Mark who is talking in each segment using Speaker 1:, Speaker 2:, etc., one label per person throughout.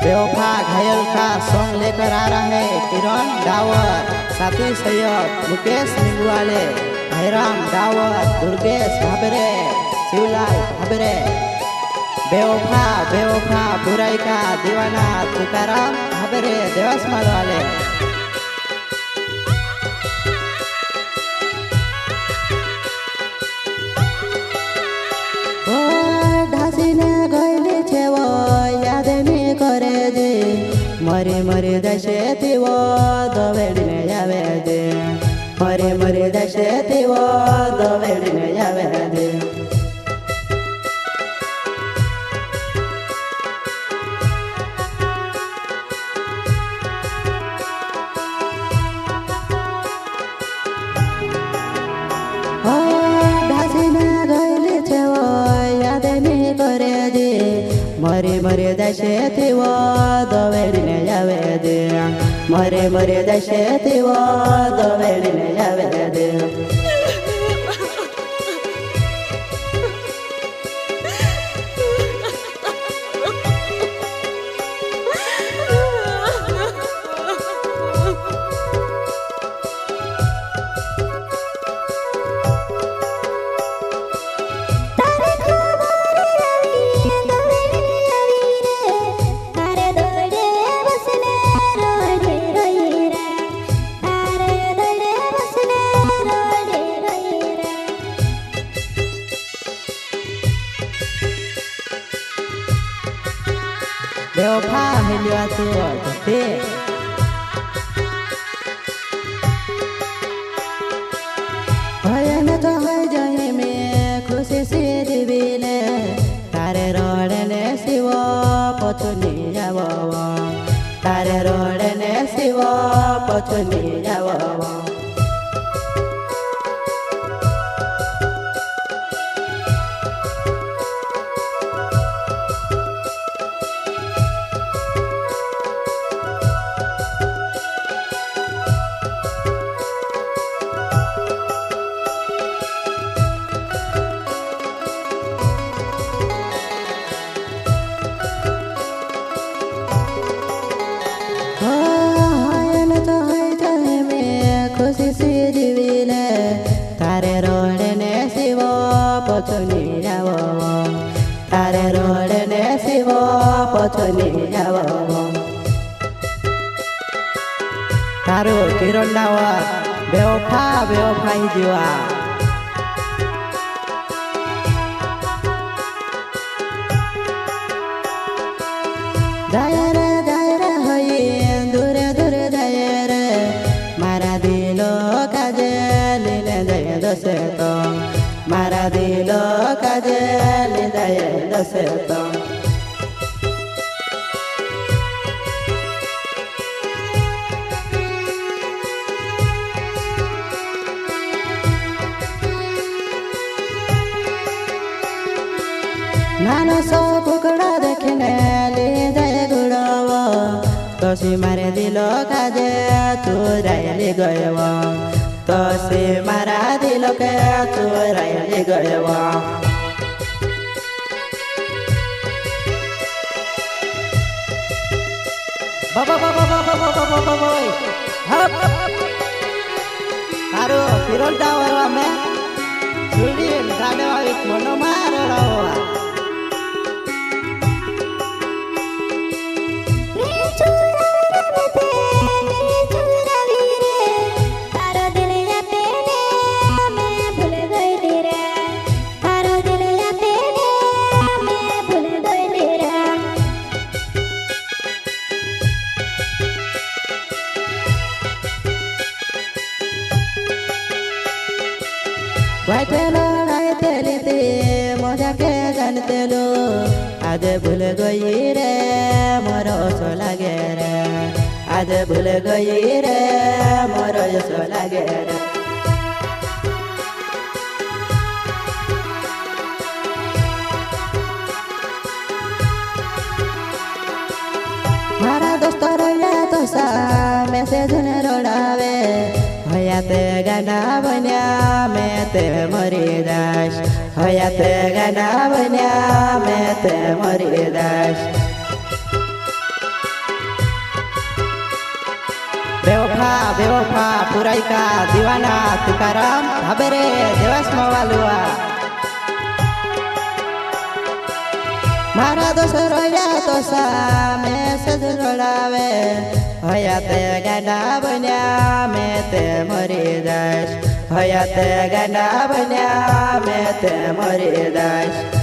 Speaker 1: बेवफा घायल का सॉन्ग लेकर आ रहा है किरण डावर, साथी सैयद मुकेश निंगवाले, भैराम डावर, दुर्गेश भाबरे, शिवलाल भाबरे। बेवफा बेवफा बुराई का दीवाना तुकाराम भाबरे, देवसमाल वाले। मरे मरे दशे तिव दवेडने जावे दे, मरे मरे दशे तिव दवेडने जावे दे। मरे मरे दशे तिव दवेडने जावे दे, मरे मरे दशे तिव दवेडने जावे दे। बेवफा हिलिया तो ते भयन तो है जाए में खुशी से दिविले, तारे रोडने शिव पछुनी जाव, तारे रोडने शिव पछुनी जाव। तारे रोडने शिव पछुनी जाव, तारे रोडने शिव पछुनी जाव। तारो किरण डावर बेवफा बेवफा हिजुआ। दायरे हई दूरे दूरे दायरे, मारा दिलो काजे लीले दय दसे तो, मारा दिलो काजे लीले दय दसे तो। नानो सो कुकड़ा देखने ली दय गुड़व, तोसी मारे दिलो काजे चुराइली गयव, तोसी मारा दिलो के चुराइली गयव। बाबा बाबा बाबा बाबा बाबा बोय हप तारो किरण डावर में छुड़ी दादे एक मनो मार रहा। बैठेलो रहते लेते मजा के जानते लो, आज भूल गई रे मोरो सो लागे रे, आज भूल गई रे मोरो सो लागे रे। मारा दोस्त रोया तो सा मैसेज ने रोडावे, हयाते गाना बन्या मैं ते मरी दास, हयाते गाना बन्या मैं ते मरी दास। बेवफा बेवफा पुरायका दीवाना तुकाराम भाबेरे देवास मवालुआ मारा दोसरो या तोसा मैसेज रोडावे हयाते गाना बन्या मैं ते मरी जाश हयाते गाना बन्या मैं ते मरी जाश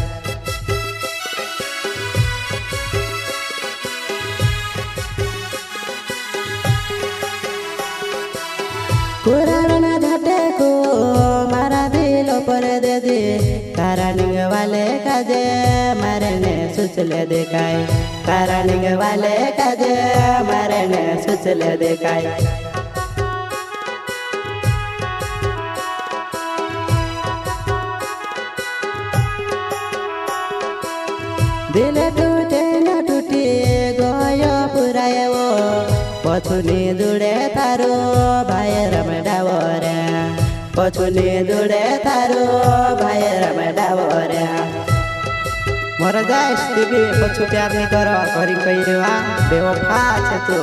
Speaker 1: कुराना झाटे को मारा दिल पर दे दे कारणिंग वाले काजे मारने सुचले देखाय कारणिंग वाले काजे मारने सुचले देखाय दिल टूटे न टूटी गयो पुरायो पछुनी जुड़े तारो भाइरम डावरे पछुनी जुड़े तारो भाइरम डावरे मोर जाइस टीवी पछु प्यार नहीं करो करी कइरवा बेवफा छे तू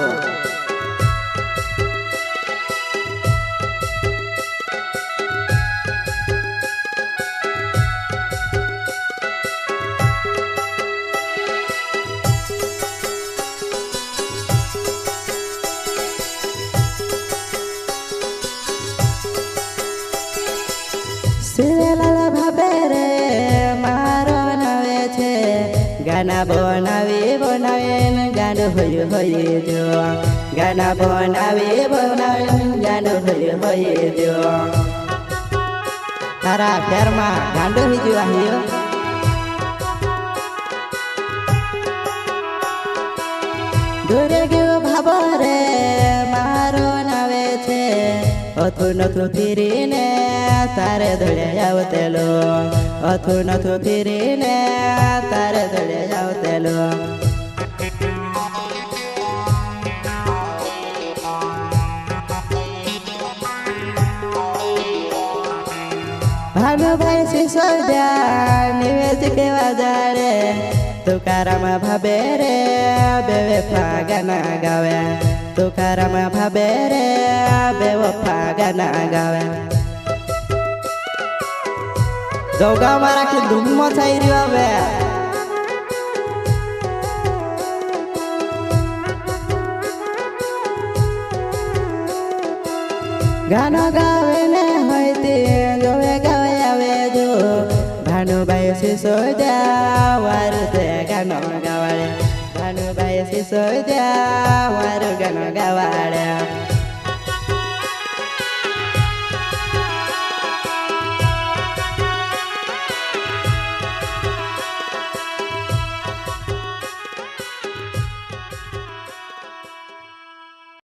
Speaker 1: सिरेलाला भाबे रे मारो नवे छे गाना बनावी बनावेन गानो होय होय जो गाना बनावी बनावेन गानो होय होय जो तारा फेरमा गांडो हिजु आहियो दूरे गयो भाबो रे मारो नवे छे अथु नथु फिरीने तारे धड़े आवतेलो अथु नथु फिरीने तारे धड़े आवतेलो भानु भाई सिसोद्या निवेश के वाजारे तुकाराम भाबे रे बेवफा गाना गावे तुकाराम भाबे रे बेवफा गाना गावे जोगा मारा की धूम मचाई रियो बे गाना गावे ने होइते जोवे गावे आवे जो भानु भाई सिसोद्या वारुते गाना गावाळे भानु भाई सिसोद्या वारु गाना गावाळे